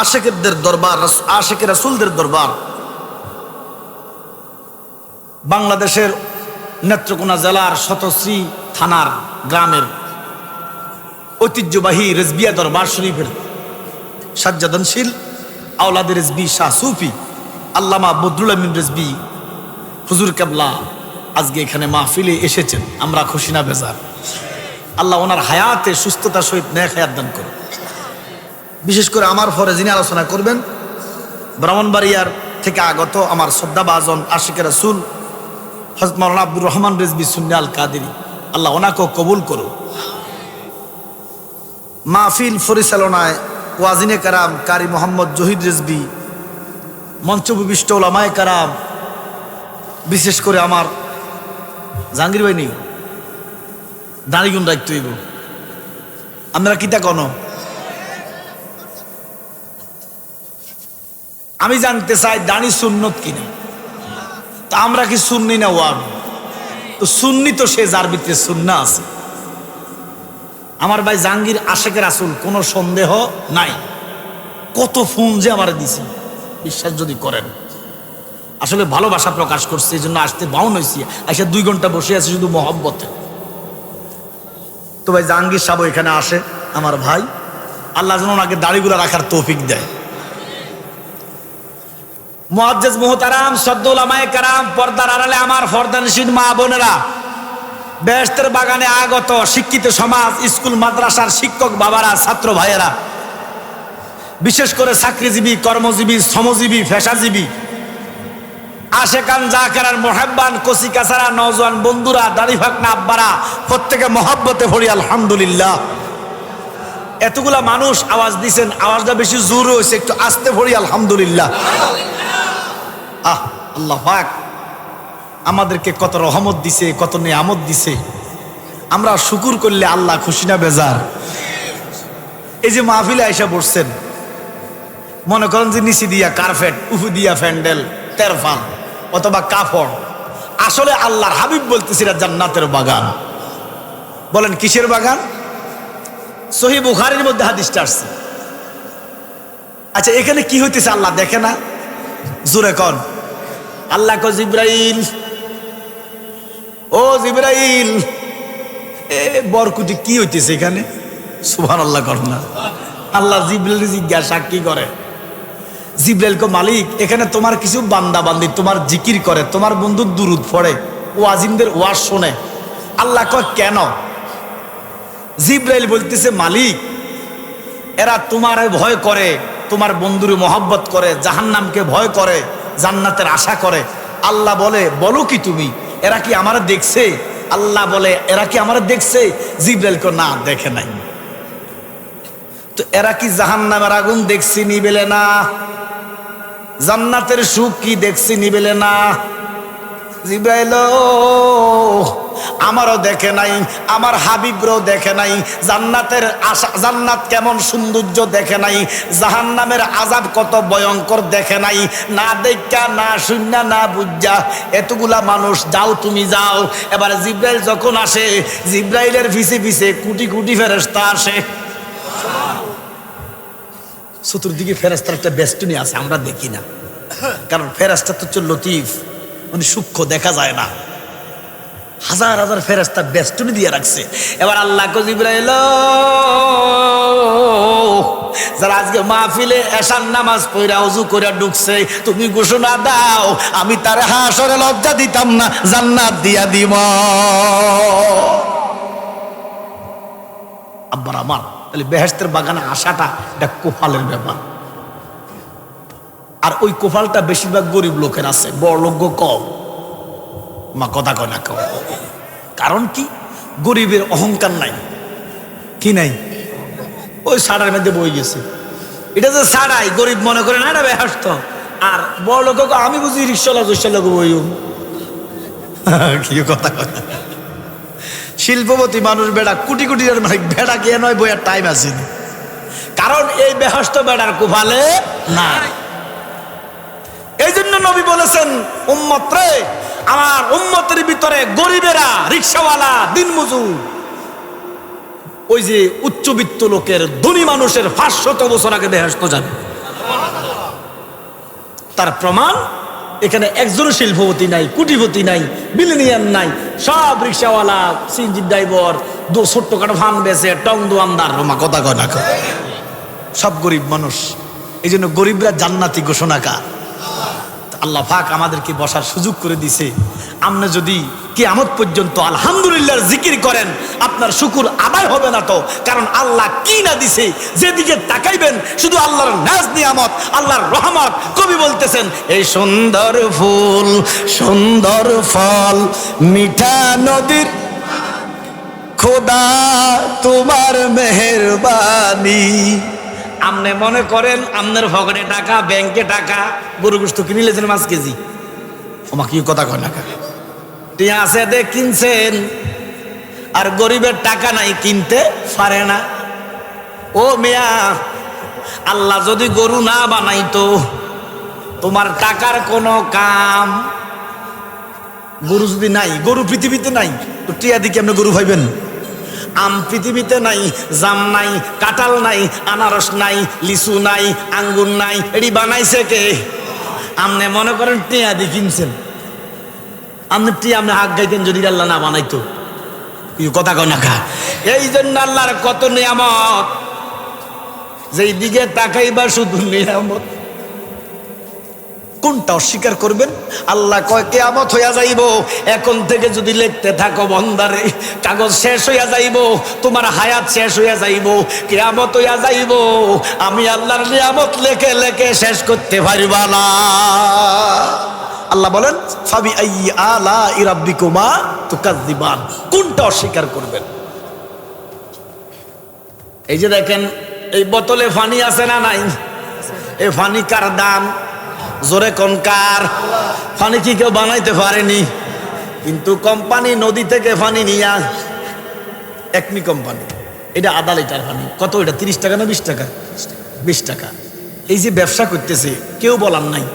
আশিকদের দরবার আশিক রাসূলদের দরবার বাংলাদেশের নেত্রকোনা জেলার শতশ্রী থানার গ্রামের ঐতিহ্যবাহী রেজবিয়া দরবার শরীফের সাজ্জাদানশীল আওলাদের রেজবি শাহ সুফি আল্লামা বদরুল আমিন রেজবি হুজুর কেবলা আজকে এখানে মাহফিলে এসেছেন আমরা খুশি না বেজার আল্লাহ ওনার হায়াতে সুস্থতার সহিত নেক হায়াত দান করুন বিশেষ করে আমার পরে যিনি আলোচনা করবেন ব্রাহ্মণবাড়িয়ার থেকে আগত আমার শ্রদ্ধাভাজন আশিকে রাসূল হযরত মাওলানা আব্দুর রহমান রেজবি সুন্নি আল কাদেরী আল্লাহ ওনাকেও কবুল করুন মাহফিল পরিচালনায় ওয়াজিনে কারাম কারি মোহাম্মদ জহিদ রেজবি মঞ্চবিষ্ট ওলামায়ে কারাম বিশেষ করে আমার জাহাঙ্গীর ভাই নেই দাঁড়িগুন রাখতে হইব আমরা কিতা কোনো আমি জানতে চাই দাঁড়ি সুন্নত কিনা তা আমরা কি সুন্নি না ওয়াব তো সুন্নি তো সে যার ভিতরে সুন্নাহ আছে আমার ভাই জাহাঙ্গীর আশিকে রাসূল কোনো সন্দেহ নাই কত ফোন যে আমার দিছে বিশ্বাস যদি করেন আসলে ভালোবাসা প্রকাশ করছে এই জন্য আসতে বাউন হয়েছি আইসা 2 ঘন্টা বসে আছে শুধু মহব্বতে তো ভাই জাহাঙ্গীর সাহেব এখানে আসে আমার ভাই আল্লাহ যেন ওনাকে দাড়িগুলো রাখার তৌফিক দেয় মুআজ্জিজ মুহতারাম শ্রদ্ধেয় উলামায়ে কেরাম পর্দার আড়ালে আমার ফরদানশীল মা বোনেরা বেহেশতের বাগানে আগত শিক্ষিত সমাজ স্কুল মাদ্রাসার শিক্ষক বাবারা ছাত্র ভাইয়েরা বিশেষ করে চাকরিজীবী, কর্মজীবী, শ্রমজীবী, পেশাজীবী, আশেকান জাকেরান মোহাব্বান, কচি কাছারা নওজোয়ান বন্ধুরা, দাড়ি ফাকনা আব্বারা, প্রত্যেকে মহব্বতে ভরি আলহামদুলিল্লাহ। এতগুলা মানুষ আওয়াজ দিছেন, আওয়াজটা বেশি জোর হয়েছে, একটু আস্তে ভরি আলহামদুলিল্লাহ। আল্লাহ পাক আমাদেরকে কত রহমত দিছে, কত নিয়ামত দিছে। আমরা শুকুর করলে আল্লাহ খুশি না বেজার? এই যে মাহফিলে আইসা বসছেন, মনে করেন যে নিচে দিয়া কার্পেট, উফু দিয়া প্যান্ডেল, তেরফাল অথবা কাপড়, আসলে আল্লাহর হাবিব বলতেছি এটা জান্নাতের বাগান। বলেন কিসের বাগান? সহিহ বুখারীর মধ্যে হাদিসটা আসছে। আচ্ছা, এখানে কি হইতেছে আল্লাহ দেখে না? জোরে কন। আল্লাহ কয় জিবরাইল, ও জিবরাইল, বরকুটি কি হইতেছে এখানে? সুবহানাল্লাহ কর না। আল্লাহ জিবরাইল জিজ্ঞাসা কি করে? জিবরাইল কো মালিক, এখানে তোমার কিছু বান্দা বান্দি তোমার জিকির করে, তোমার বন্ধু দুরুদ পড়ে, ওয়াজিনদের ওয়াজ শোনে। আল্লাহ কয় কেন? জিবরাইল বলতেছে মালিক, এরা তোমারে ভয় করে, তোমার বন্ধুরে মহব্বত করে, জাহান্নামকে ভয় করে, জান্নাতের আশা করে। আল্লাহ বলে বলো কি তুমি, এরা কি আমারে দেখছে? আল্লাহ বলে এরা কি আমারে দেখছে? জিবরাইল কো না, দেখে নাই। তো এরা কি জাহান্নামের আগুন দেখছি নিবেলে না? জান্নাতের সুখ কি দেখছি নিবেলে না? জিবরাইল আমারও দেখে নাই, আমার হাবিবরাও দেখে নাই, জান্নাতের আশা, জান্নাত কেমন সৌন্দর্য দেখে নাই, জাহান্নামের আযাব কত ভয়ঙ্কর দেখে নাই। না দেখা, না শুননা, না বুঝা এতগুলা মানুষ, যাও তুমি যাও। এবার জিবরাইল যখন আসে, জিবরাইলের পিছে পিছে কোটি কোটি ফেরেশতা আসে। চতুর্দিকে ফেরেশতার একটা বেষ্টনী আছে, আমরা দেখি না, কারণ ফেরেশতা তো হচ্ছে লতিফ, মানে সূক্ষ্ম, দেখা যায় না। হাজার হাজার ফেরেশতা বেষ্টনী দিয়ে রাখছে। এবার আল্লাহ কো জিবরাইল, যারা আজকে মাহফিলে এশার নামাজ পড়া ওযু করে ঢুকছে, তুমি ঘোষণা দাও, আমি তার হাসরে লজ্জা দিতাম না, জান্নাত দিয়া দিব। আব্বার আমার, তাহলে বেহেশতের বাগানে আসাটা এটা কোফালের ব্যাপার। আর ওই কোফালটা বেশিরভাগ গরিব লোকের আছে, বড় লোক কম। মা কথা কয় না কম। কারণ কি? গরিবের অহংকার নাই। কি নাই? ওই সাড়ার মধ্যে বই গেছে, এটা যে সাড়াই, গরিব মনে করে না এটা বেহেশত। আর বড় লোক আমি বুঝি রিক্সাওয়ালা জৈসালা বই। কি কথা কয় না। শিল্পপতি মানুষ বেড়া, কোটি কোটি বেড়া গিয়ে নয় বইয়ার টাইম আছে, কারণ এই বেহেশত বেড়ার কোফালে না। এই জন্য নবী বলেছেন, উম্মত রে, আমার উম্মতের ভিতরে গরিবেরা, রিক্সাওয়ালা, দিনমজুর, ওই যে উচ্চবিত্ত লোকের, ধনী মানুষের 500 বছর আগে বেহেশত যাবে। তার প্রমাণ এখানে একজনও শিল্পপতি নাই, কোটিপতি নাই, বিলিনিয়ার নাই, সব রিক্সাওয়ালা, সিএনজি ড্রাইভার, ছোট্টখাটো ফান বেচে, টং দোয়ানদার। রোমা কথা কয় না, সব গরিব মানুষ। এই জন্য গরিবরা জান্নাতি ঘোষণা কার? আল্লাহ পাক আমাদেরকে বসার সুযোগ করে দিছে। আপনি যদি কিয়ামত পর্যন্ত আলহামদুলিল্লাহর জিকির করেন, আপনার শুকুর আদায় হবে না তো। কারণ আল্লাহ কি না দিছে, যেদিকে তাকাইবেন শুধু আল্লাহর নাজ নিয়ামত, আল্লাহর রহমত। কবি বলতেছেন, এই সুন্দর ফুল, সুন্দর ফল, মিঠা নদীর খোদা তোমার মেহেরবানি। আপনি মনে করেন আপনার পকেটে টাকা, ব্যাংকে টাকা, গরু গোশত কিনে লেছেন 5 কেজি। আমাকে কি কথা কয় না, টিয়া আছে দে কিনছেন, আর গরিবের টাকা নাই, কিনতে পারে না। ও মিয়া, আল্লাহ যদি গরু না বানাইতো, তোমার টাকার কোনো কাম। গরু যদি নাই, গরু পৃথিবীতে নাই, তো টিয়া দিকে আপনি গরু পাইবেন? আম পৃথিবীতে নাই, জাম নাই, কাঁঠাল নাই, আনারস নাই, লিচু নাই, আঙ্গুর নাই, এটি বানাইছে কে? আপনি মনে করেন টিয়া দিয়ে কিনছেন, আপনি টিয়া আপনি হাত গাইতেন যদি আল্লাহ না বানাইতো। কথা কয় না খা। এই জন্য আল্লাহর কত নিয়ামত, যেই দিকে তাকাইবা শুধু নিয়ামত। কোনটা অস্বীকার করবেন? আল্লাহ কয় কিয়ামত হইয়া যাইব, এখন থেকে যদি লিখতে থাকো বন্দারে, কাগজ শেষ হইয়া যাইব, তোমার হায়াত শেষ হইয়া যাইব, কিয়ামত হইয়া যাইব, আমি আল্লাহর নিয়ামত লেখে লেখে শেষ করতে পারিবা না। আল্লাহ বলেন ফাবি আইয়ি আলাই রাব্বিকুমা তুকাজ্জিবান, কোনটা অস্বীকার করবেন? এই যে দেখেন, এই বোতলে পানি আছে না নাই? এই পানি কার দাম? জোরে কোন কার? পানি কি কেউ বানাইতে পারেনি? কিন্তু কোম্পানি নদী থেকে পানি নিয়ে, একমি কোম্পানি, এটা আধা লিটার পানি, কত এটা? 30 টাকা না 20 টাকা? 20 টাকা। এই যে ব্যবসা করতেছে, কেউ বলার নাই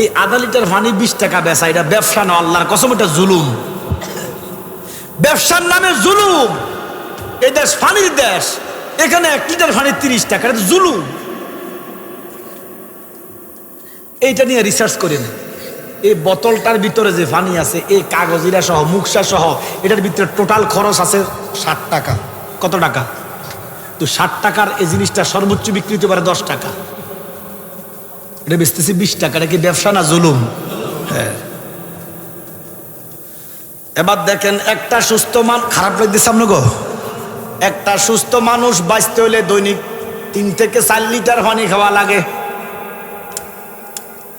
এই আধা লিটার পানি 20 টাকা বেচা, এটা ব্যবসা না, আল্লাহর কসম এটা জুলুম। ব্যবসার নামে জুলুম। এই দেশ পানির দেশ, এখানে 1 লিটার পানি 30 টাকা, এটা জুলুম। এইটা নিয়ে রিসার্চ করেন, এই বোতলটার ভিতরে যে পানি আছে, এই কাগজিরা সহ মুখসা সহ, এটার ভিতরে টোটাল খরচ আছে 60 টাকা। কত টাকা? তো 60 টাকার এই জিনিসটা সর্বোচ্চ বিক্রি হতে পারে 10 টাকা, এটা বেচতেছি 20 টাকা। এটা কি ব্যবসা না জুলুম? হ্যাঁ। এবার দেখেন, একটা সুস্থ খারাপ লাগতেছে আপনাকে? একটা সুস্থ মানুষ বাঁচতে হলে দৈনিক 3 থেকে 4 লিটার পানি খাওয়া লাগে।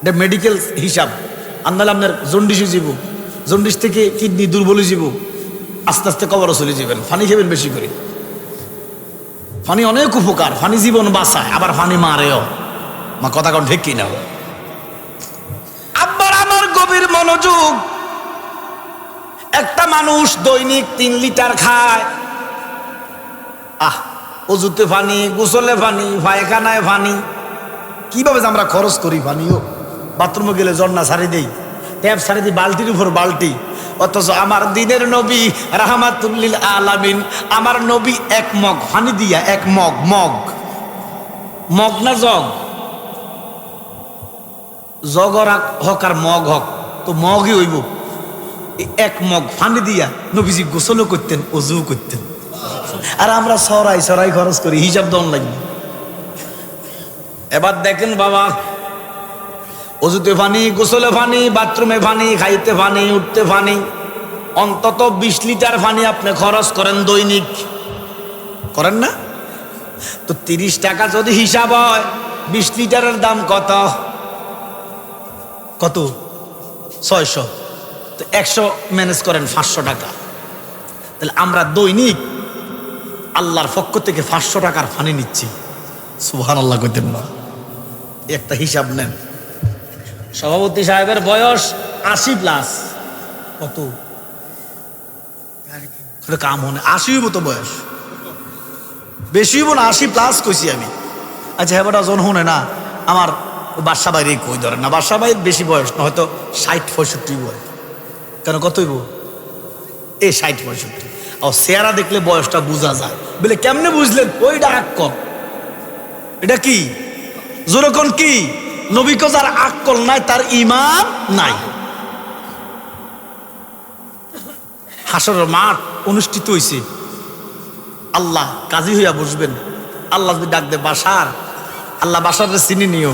এটা মেডিকেল হিসাব। আন্দালে আপনার জন্ডিস যাব, জন্ডিস থেকে কিডনি দুর্বল যাব, আস্তে আস্তে কবরও চলে যাবেন। পানি খাবেন বেশি করে। পানি অনেক উপকার, পানি জীবন বাঁচায়, আবার পানি মারেও। মা কথা কোন ঠিক কিনা? আবার আমার গভীর মনোযোগ, একটা মানুষ দৈনিক 3 লিটার খায়। অজুতে পানি, গোসলে পানি, পায়খানায় পানি, কিভাবে যে আমরা খরচ করি পানিও। বাথরুমে গেলে ঝর্ণা ছাড়ি দেই, ট্যাপ ছাড়ি দিই, বালতির উপর বালতি। অথচ আমার দিনের নবী রাহমাতুল্লিল আলামিন, আমার নবী 1 মগ পানি দিয়া, 1 মগ, মগ না জগ, জগর হক আর মগ হক, তো মগই হইব। 1 মগ পানি দিয়া নবীজি গোসলও করতেন, অজু করতেন। আর আমরা সরাই খরচ করি, হিসাব দন লাগবে। এবার দেখেন বাবা, অজুতে পানি, গোসলে পানি, বাথরুমে পানি, খাইতে পানি, উঠতে পানি, অন্তত 20 লিটার পানি আপনি খরচ করেন দৈনিক, করেন না? তো 30 টাকা যদি হিসাব হয়, 20 লিটারের দাম কত? কত? 600। তো 100 ম্যানেজ করেন 500 টাকা। তাহলে আমরা দৈনিক আল্লাহর পক্ষ থেকে 500 টাকার পানি নিচ্ছি। সুবহানাল্লাহ কইতেন না? একটা হিসাব নেন। সভাপতি সাহেবের বয়স 80+। কত? কাম হনে 80 হইব তো বয়স, বেশি হইব না? 80+ কইছি আমি। আচ্ছা হেবাটা জন হনে না, আমার বাসা বাইরে কই ধরেন না, বাসা বাইরে বেশি বয়স না, হয়তো 60-65 বয়স। কেন কত হইব? এই 60-65। আর চেহারা দেখলে বয়সটা বোঝা যায়। বলে কেমনে বুঝলেন? ওইটা আক্কল। এটা কি? যেরকম কি নবী কো যার আক্কল নাই, তার ঈমান নাই। হাসরের মাঠ অনুষ্ঠিত হইছে, আল্লাহ কাজী হইয়া বসবেন। আল্লাহ যদি ডাক দে বাশার, আল্লাহ বাশারে চিনি নিও,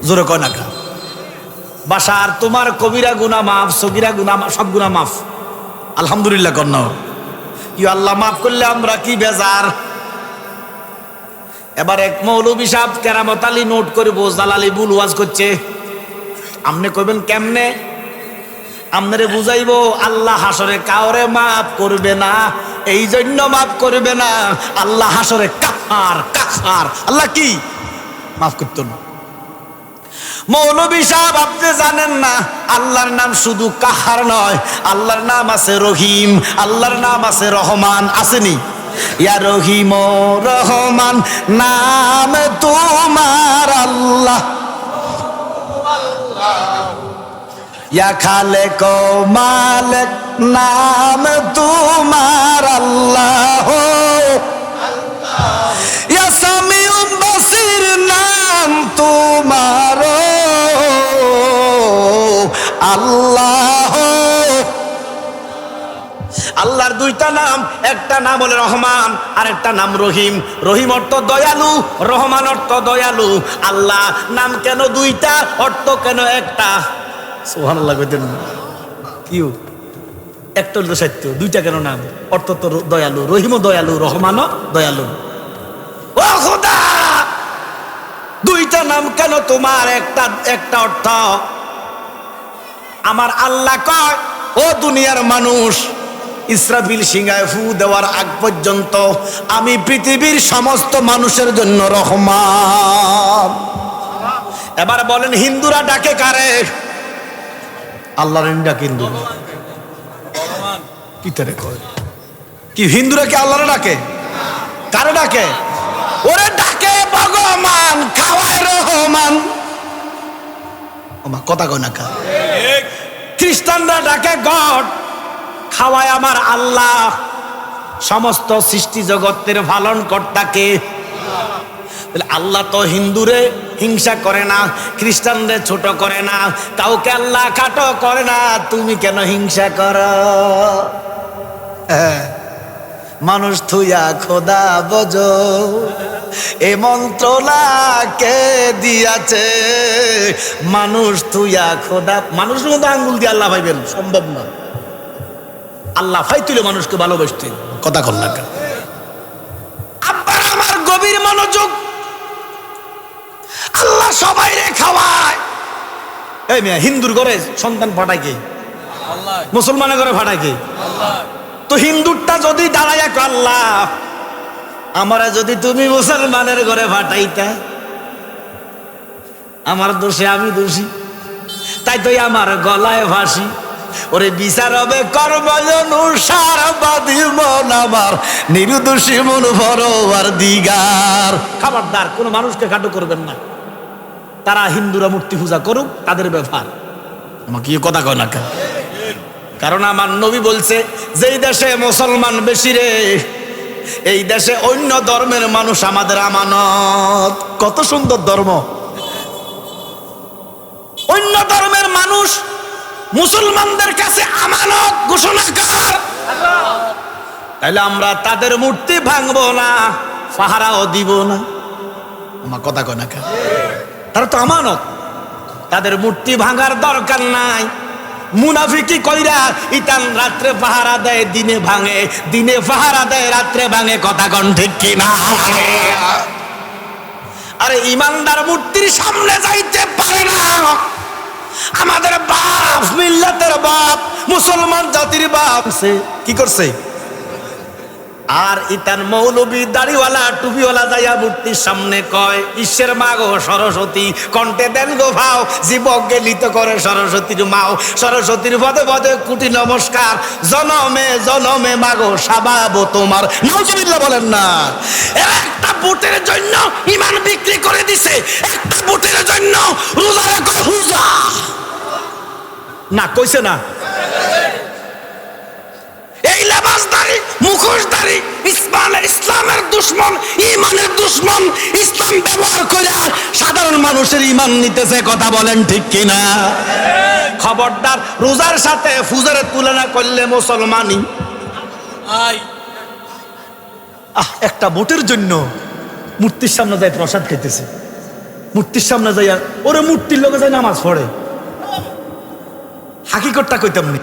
জোরে কয় না কা? বাশার, তোমার কবিরা গুনাহ মাফ, সগীরা গুনাহ, সব গুনাহ মাফ। আলহামদুলিল্লাহ কন্যা। ইউ আল্লাহ মাফ করলে আমরা কি বেজার। এবার এক মৌলবী সাহেব কেরামত আলী নোট করবো, জালালি বুল ওয়াজ করছে। আপনি কইবেন কেমনে? আপনারে বুঝাইবো আল্লাহ হাসরে কাউরে মাফ করবে না, এই জন্য মাফ করবে না, আল্লাহ হাসরে কাফার। আল্লাহ কি মাফ করতো না? মৌলবী সাহেব, আপনি জানেন না আল্লাহর নাম শুধু কাহার নয়, আল্লাহর নাম আছে রহিম, আল্লাহর নাম আছে রহমান। আসেনি? ইয়া রহিম ও রহমান নাম তোমার আল্লাহ, ইয়া খালেক ও মালেক নাম তোমার আল্লাহ, ইয়া সামিউ বাসির নাম তোমার আল্লাহ। আল্লাহর 2টা দুইটা নাম, একটা নাম হলো রহমান আর একটা নাম রহিম। রহিম অর্থ দয়ালু, রহমান অর্থ দয়ালু। আল্লাহ নাম কেন দুইটা, অর্থ কেন একটা? সুবহানাল্লাহ কইতেন কিউ একটা হলো সত্য, দুইটা কেন নাম? অর্থ তো দয়ালু, রহিমও দয়ালু, রহমানও দয়ালু। ও খোদা, দুইটা নাম কেন তোমার, একটা অর্থ? আমার আল্লাহ কয়, ও দুনিয়ার মানুষ, ইসরাফিল সিংহায় ফু দেওয়ার আগ পর্যন্ত আমি পৃথিবীর সমস্ত মানুষের জন্য রহমান। এবার বলেন হিন্দুরা ডাকে কারে? আল্লাহর ডাকে হিন্দু কি তারে কয়? কি হিন্দুরা কি আল্লাহরে ডাকে? কারে ডাকে? ওরে ডাকে ভগবান, খাওয়ায় রহমান। ওমা কথা কয় না কা? খ্রিস্টানরা ডাকে গড, খাওয়ায় আমার আল্লাহ। সমস্ত সৃষ্টি জগতের পালন কর্তাকে। আল্লাহ তো হিন্দুরে হিংসা করে না, খ্রিস্টানরে ছোট করে না, কাউকে আল্লাহ খাটো করে না। তুমি কেন হিংসা করো? মানুষ থুইয়া খোদা বজ, এ মন্ত্রণা কে দিয়াছে? মানুষ থুইয়া খোদা, মানুষের মধ্যে আঙ্গুল দিয়ে আল্লাহ ভাইবেন সম্ভব না। আল্লাহ ফাই তুলে মানুষকে ভালোবাসতেন। কথা কর না কেন? আব্বার আমার গভীর মনোযোগ। আল্লাহ সবাই রে খাওয়ায়। এই মেয়ে, হিন্দুর ঘরে সন্তান ফাটায় কে? মুসলমানের ঘরে ফাটায় কে? তো হিন্দুরটা যদি দাঁড়ায় আল্লাহ, আমারা যদি তুমি মুসলমানের ঘরে ফাটাইতা, আমার দোষে আমি দোষী, তাই তো আমার গলায় ফাঁসি। ওরে বিচার হবে কর্মনুসার, বাঁধিব আমার নির্দোষী মন ভরবার দিগার। খবরদার কোন মানুষকে খাটো করবেন না। তারা হিন্দুরা মূর্তি পূজা করুক, তাদের ব্যাপার। আমাকে কথা কয় না কেন? কারণ আমার নবী বলছে, যেই দেশে মুসলমান বেশি রে, এই দেশে অন্য ধর্মের মানুষ আমাদের আমানত। কত সুন্দর ধর্ম! অন্য ধর্মের মানুষ মুসলমানদের কাছে আমানত ঘোষণা কর। তাহলে আমরা তাদের মূর্তি ভাঙবো না, পাহারাও দিব না। আমার কথা কয় না কেন? তারা তো আমানত, তাদের মূর্তি ভাঙার দরকার নাই। মুনাফিকি কইরা ইতান রাত্রে পাহারা দেয়, দিনে ভাঙে, দিনে পাহারা দেয়, রাত্রে ভাঙে। কথা কন ঠিক কিনা? আরে ইমানদার মূর্তির সামনে যাইতে পারে না। আমাদের বাপ, মিল্লাতের বাপ, মুসলমান জাতির বাপ সে কি করছে? আর ইতান মৌলবী দাড়িওয়ালা টুপিওয়ালা যাইয়া মূর্তির সামনে কয়, ঈশ্বর মা গো সরস্বতী, কণ্ঠে দেন গো ভাও, জীবক গেলিত করে সরস্বতীর মাও। সরস্বতীর পদে পদে কোটি নমস্কার, জনমে জনমে মা গো সাবাবো তোমার। নাউজুবিল্লাহ বলেন না। একটা বুটের জন্য ইমান বিক্রি করে দিছে, একটা বুটের জন্য রোজা রাখো হুজা। না কইছে না? এই লেবাসদারি, মুখোশদারি ইসলামের দুশ্মন, ইমানের দুশ্মন। ইসলাম ব্যবহার করে সাধারণ মানুষের ইমান নিতেছে। কথা বলেন ঠিক কিনা? খবরদার, রোজার সাথে ফুজারের তুলনা করলে মুসলমানই। একটা ভোটের জন্য মূর্তির সামনে যায় প্রসাদ খেতেছে, মূর্তির সামনে যাইয়া ওরে মূর্তির লোকে যায় নামাজ পড়ে। হাকিকতটা কইতাম নি।